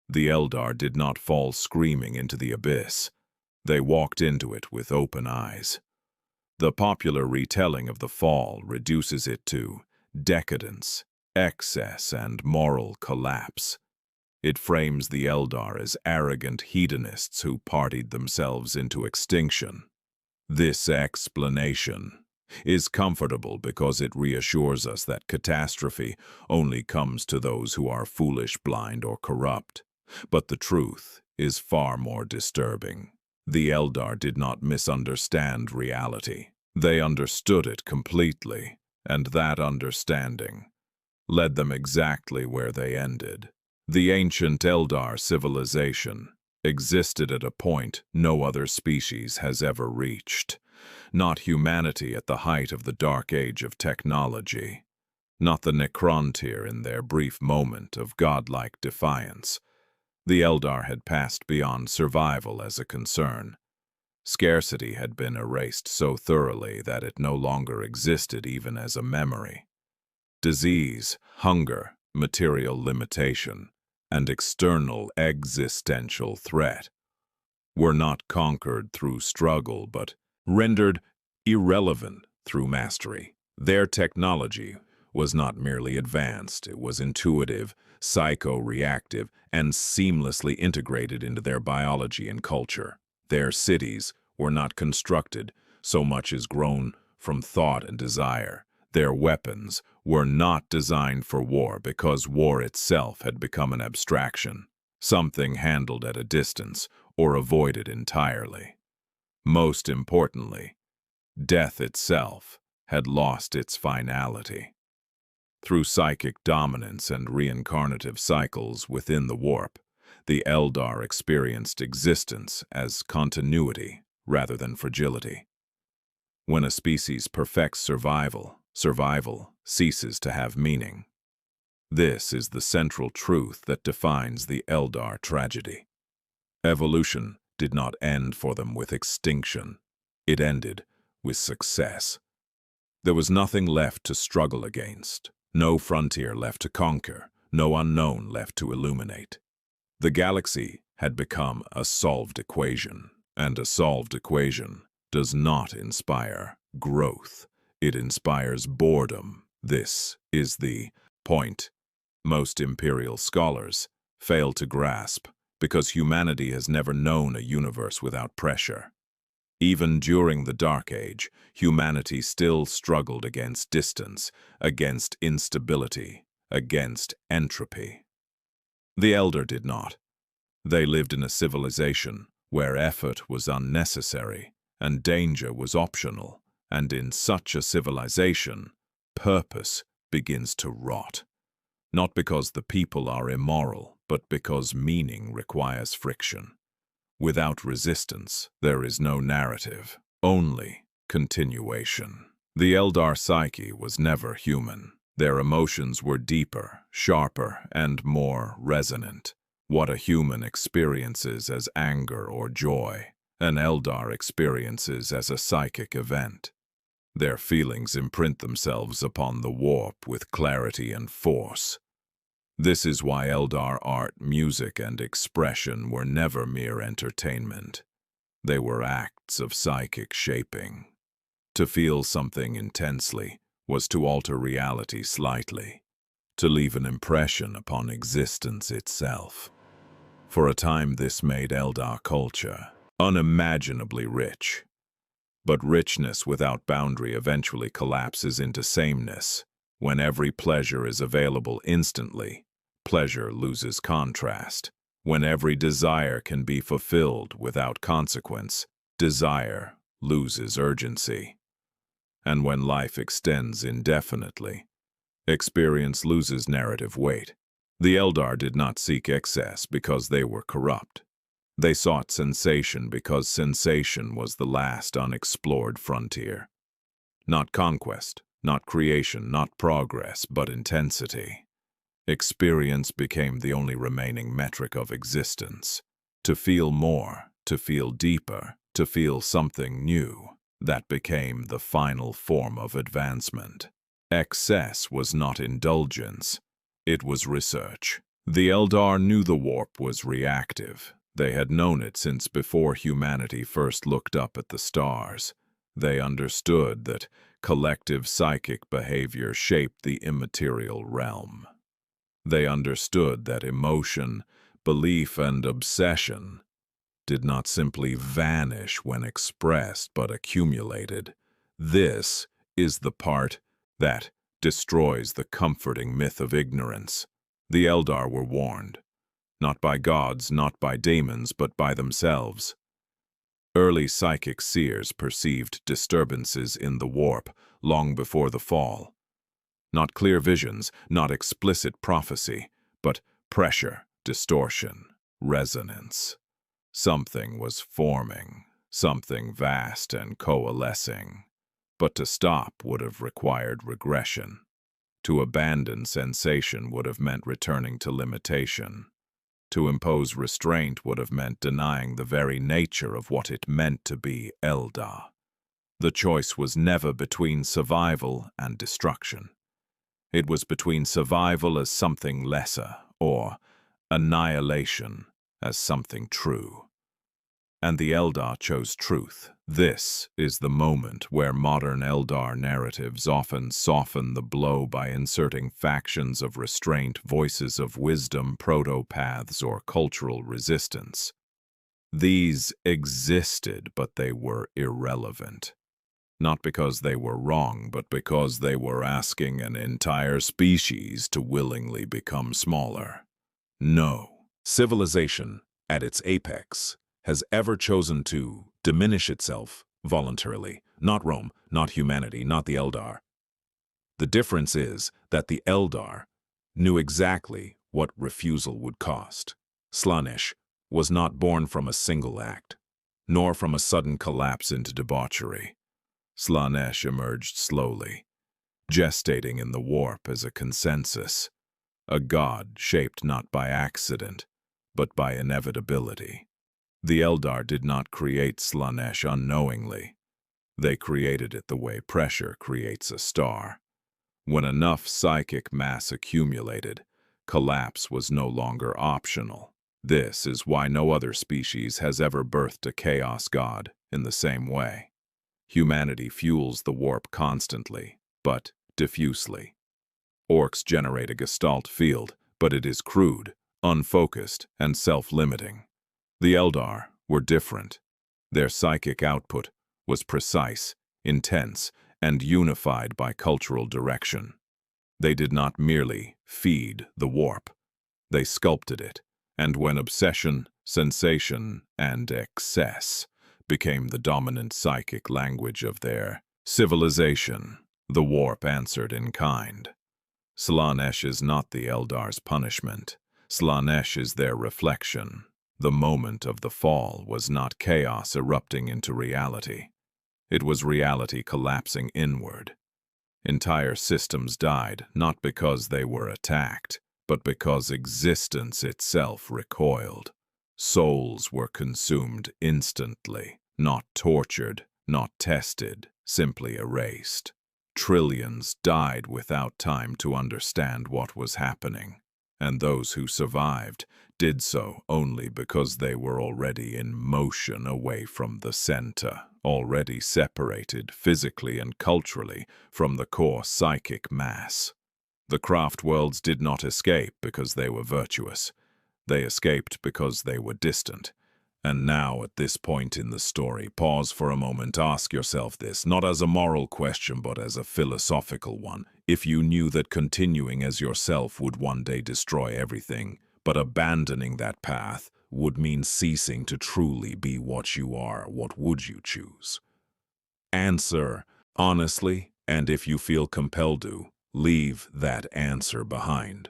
The Eldar did not fall screaming into the abyss. They walked into it with open eyes. The popular retelling of the fall reduces it to decadence, excess, and moral collapse. It frames the Eldar as arrogant hedonists who partied themselves into extinction. This explanation is comfortable because it reassures us that catastrophe only comes to those who are foolish, blind, or corrupt. But the truth is far more disturbing. The Eldar did not misunderstand reality. They understood it completely, and that understanding led them exactly where they ended. The ancient Eldar civilization existed at a point no other species has ever reached. Not humanity at the height of the dark age of technology. Not the Necrontyr in their brief moment of godlike defiance. The Eldar had passed beyond survival as a concern. Scarcity had been erased so thoroughly that it no longer existed even as a memory. Disease, hunger, material limitation, and external existential threat were not conquered through struggle but rendered irrelevant through mastery. Their technology was not merely advanced, it was intuitive, psycho-reactive, and seamlessly integrated into their biology and culture. Their cities were not constructed so much as grown from thought and desire. Their weapons were not designed for war because war itself had become an abstraction, something handled at a distance or avoided entirely. Most importantly, death itself had lost its finality. Through psychic dominance and reincarnative cycles within the warp, the Eldar experienced existence as continuity rather than fragility. When a species perfects survival, survival ceases to have meaning. This is the central truth that defines the Eldar tragedy. Evolution did not end for them with extinction. It ended with success. There was nothing left to struggle against, no frontier left to conquer, no unknown left to illuminate. The galaxy had become a solved equation, and a solved equation does not inspire growth. It inspires boredom. This is the point most imperial scholars fail to grasp because humanity has never known a universe without pressure. Even during the Dark Age, humanity still struggled against distance, against instability, against entropy. The Eldar did not. They lived in a civilization where effort was unnecessary and danger was optional, and in such a civilization, purpose begins to rot. Not because the people are immoral, but because meaning requires friction. Without resistance, there is no narrative, only continuation. The Eldar psyche was never human. Their emotions were deeper, sharper, and more resonant. What a human experiences as anger or joy, an Eldar experiences as a psychic event. Their feelings imprint themselves upon the warp with clarity and force. This is why Eldar art, music, and expression were never mere entertainment. They were acts of psychic shaping. To feel something intensely was to alter reality slightly, to leave an impression upon existence itself. For a time this made Eldar culture unimaginably rich. But richness without boundary eventually collapses into sameness. When every pleasure is available instantly, pleasure loses contrast. When every desire can be fulfilled without consequence, desire loses urgency. And when life extends indefinitely, experience loses narrative weight. The Eldar did not seek excess because they were corrupt. They sought sensation because sensation was the last unexplored frontier. Not conquest, not creation, not progress, but intensity. Experience became the only remaining metric of existence. To feel more, to feel deeper, to feel something new, that became the final form of advancement. Excess was not indulgence, it was research. The Eldar knew the warp was reactive. They had known it since before humanity first looked up at the stars. They understood that collective psychic behavior shaped the immaterial realm. They understood that emotion, belief, and obsession did not simply vanish when expressed but accumulated. This is the part that destroys the comforting myth of ignorance. The Eldar were warned, not by gods, not by demons, but by themselves. Early psychic seers perceived disturbances in the warp long before the fall. Not clear visions, not explicit prophecy, but pressure, distortion, resonance. Something was forming, something vast and coalescing. But to stop would have required regression. To abandon sensation would have meant returning to limitation. To impose restraint would have meant denying the very nature of what it meant to be Eldar. The choice was never between survival and destruction. It was between survival as something lesser, or annihilation as something true. And the Eldar chose truth. This is the moment where modern Eldar narratives often soften the blow by inserting factions of restraint, voices of wisdom, proto-paths, or cultural resistance. These existed, but they were irrelevant. Not because they were wrong, but because they were asking an entire species to willingly become smaller. No. Civilization, at its apex, has ever chosen to diminish itself voluntarily. Not Rome, not humanity, not the Eldar. The difference is that the Eldar knew exactly what refusal would cost. Slaanesh was not born from a single act, nor from a sudden collapse into debauchery. Slaanesh emerged slowly, gestating in the warp as a consensus, a god shaped not by accident, but by inevitability. The Eldar did not create Slaanesh unknowingly. They created it the way pressure creates a star. When enough psychic mass accumulated, collapse was no longer optional. This is why no other species has ever birthed a chaos god in the same way. Humanity fuels the warp constantly, but diffusely. Orcs generate a gestalt field, but it is crude, unfocused, and self-limiting. The Eldar were different. Their psychic output was precise, intense, and unified by cultural direction. They did not merely feed the warp. They sculpted it, and when obsession, sensation, and excess became the dominant psychic language of their civilization, the warp answered in kind. Slaanesh is not the Eldar's punishment. Slaanesh is their reflection. The moment of the fall was not chaos erupting into reality. It was reality collapsing inward. Entire systems died, not because they were attacked, but because existence itself recoiled. Souls were consumed instantly, not tortured, not tested, simply erased. Trillions died without time to understand what was happening, and those who survived did so only because they were already in motion away from the center, already separated physically and culturally from the core psychic mass. The Craftworlds did not escape because they were virtuous. They escaped because they were distant. And now, at this point in the story, pause for a moment, ask yourself this, not as a moral question but as a philosophical one. If you knew that continuing as yourself would one day destroy everything, but abandoning that path would mean ceasing to truly be what you are, what would you choose? Answer honestly, and if you feel compelled to, leave that answer behind.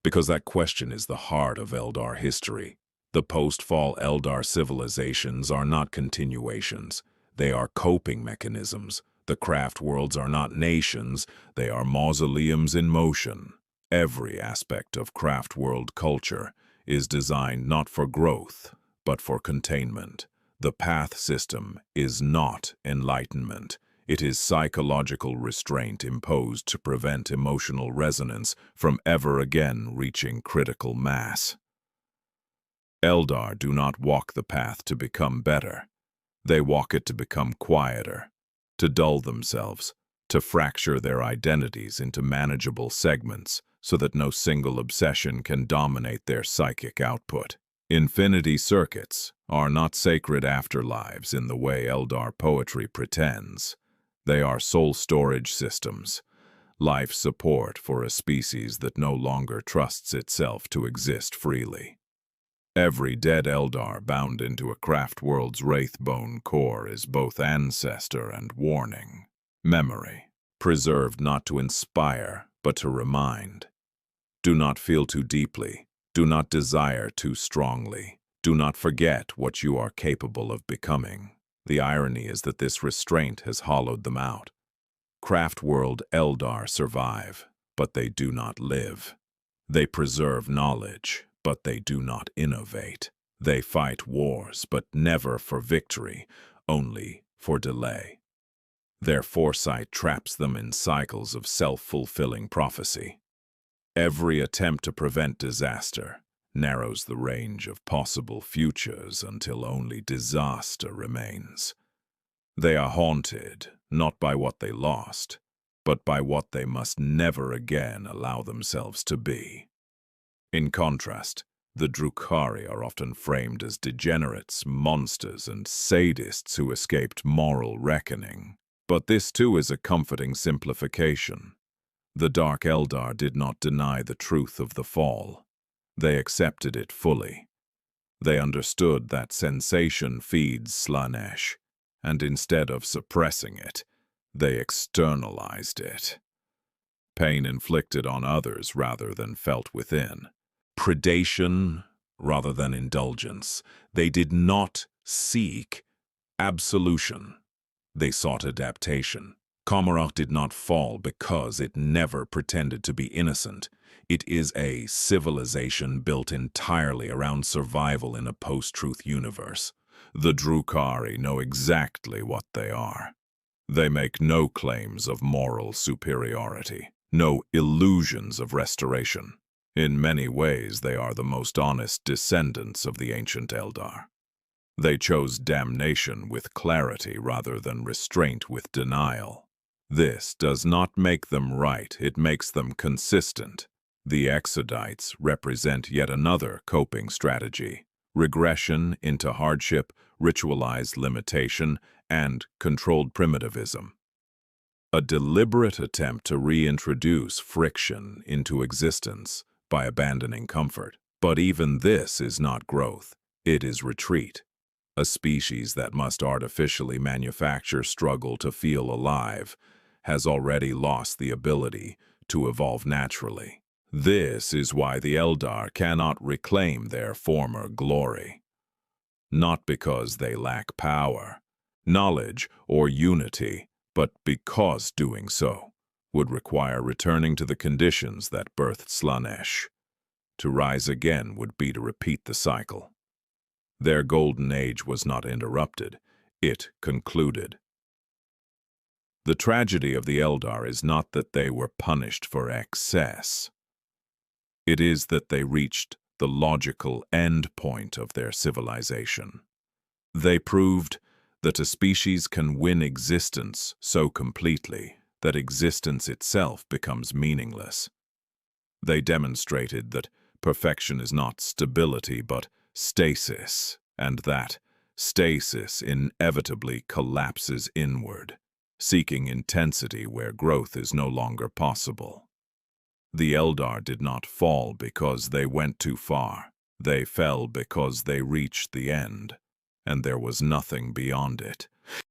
Because that question is the heart of Eldar history. The post-fall Eldar civilizations are not continuations. They are coping mechanisms. The Craftworlds are not nations. They are mausoleums in motion. Every aspect of Craftworld culture is designed not for growth, but for containment. The path system is not enlightenment. It is psychological restraint imposed to prevent emotional resonance from ever again reaching critical mass. Eldar do not walk the path to become better. They walk it to become quieter, to dull themselves, to fracture their identities into manageable segments so that no single obsession can dominate their psychic output. Infinity circuits are not sacred afterlives in the way Eldar poetry pretends. They are soul storage systems, life support for a species that no longer trusts itself to exist freely. Every dead Eldar bound into a Craftworld's wraithbone core is both ancestor and warning. Memory, preserved not to inspire, but to remind. Do not feel too deeply. Do not desire too strongly. Do not forget what you are capable of becoming. The irony is that this restraint has hollowed them out. Craftworld Eldar survive, but they do not live. They preserve knowledge, but they do not innovate. They fight wars, but never for victory, only for delay. Their foresight traps them in cycles of self-fulfilling prophecy. Every attempt to prevent disaster narrows the range of possible futures until only disaster remains. They are haunted, not by what they lost, but by what they must never again allow themselves to be. In contrast, the Drukhari are often framed as degenerates, monsters, and sadists who escaped moral reckoning. But this too is a comforting simplification. The Dark Eldar did not deny the truth of the fall. They accepted it fully. They understood that sensation feeds Slaanesh, and instead of suppressing it, they externalized it. Pain inflicted on others rather than felt within. Predation rather than indulgence. They did not seek absolution. They sought adaptation. Commorragh did not fall because it never pretended to be innocent. It is a civilization built entirely around survival in a post-truth universe. The Drukhari know exactly what they are. They make no claims of moral superiority, no illusions of restoration. In many ways, they are the most honest descendants of the ancient Eldar. They chose damnation with clarity rather than restraint with denial. This does not make them right, it makes them consistent. The Exodites represent yet another coping strategy: regression into hardship, ritualized limitation, and controlled primitivism. A deliberate attempt to reintroduce friction into existence by abandoning comfort. But even this is not growth, it is retreat. A species that must artificially manufacture struggle to feel alive has already lost the ability to evolve naturally. This is why the Eldar cannot reclaim their former glory. Not because they lack power, knowledge, or unity, but because doing so would require returning to the conditions that birthed Slaanesh. To rise again would be to repeat the cycle. Their golden age was not interrupted, it concluded. The tragedy of the Eldar is not that they were punished for excess. It is that they reached the logical end point of their civilization. They proved that a species can win existence so completely that existence itself becomes meaningless. They demonstrated that perfection is not stability but stasis, and that stasis inevitably collapses inward, seeking intensity where growth is no longer possible. The Eldar did not fall because they went too far. They fell because they reached the end, and there was nothing beyond it.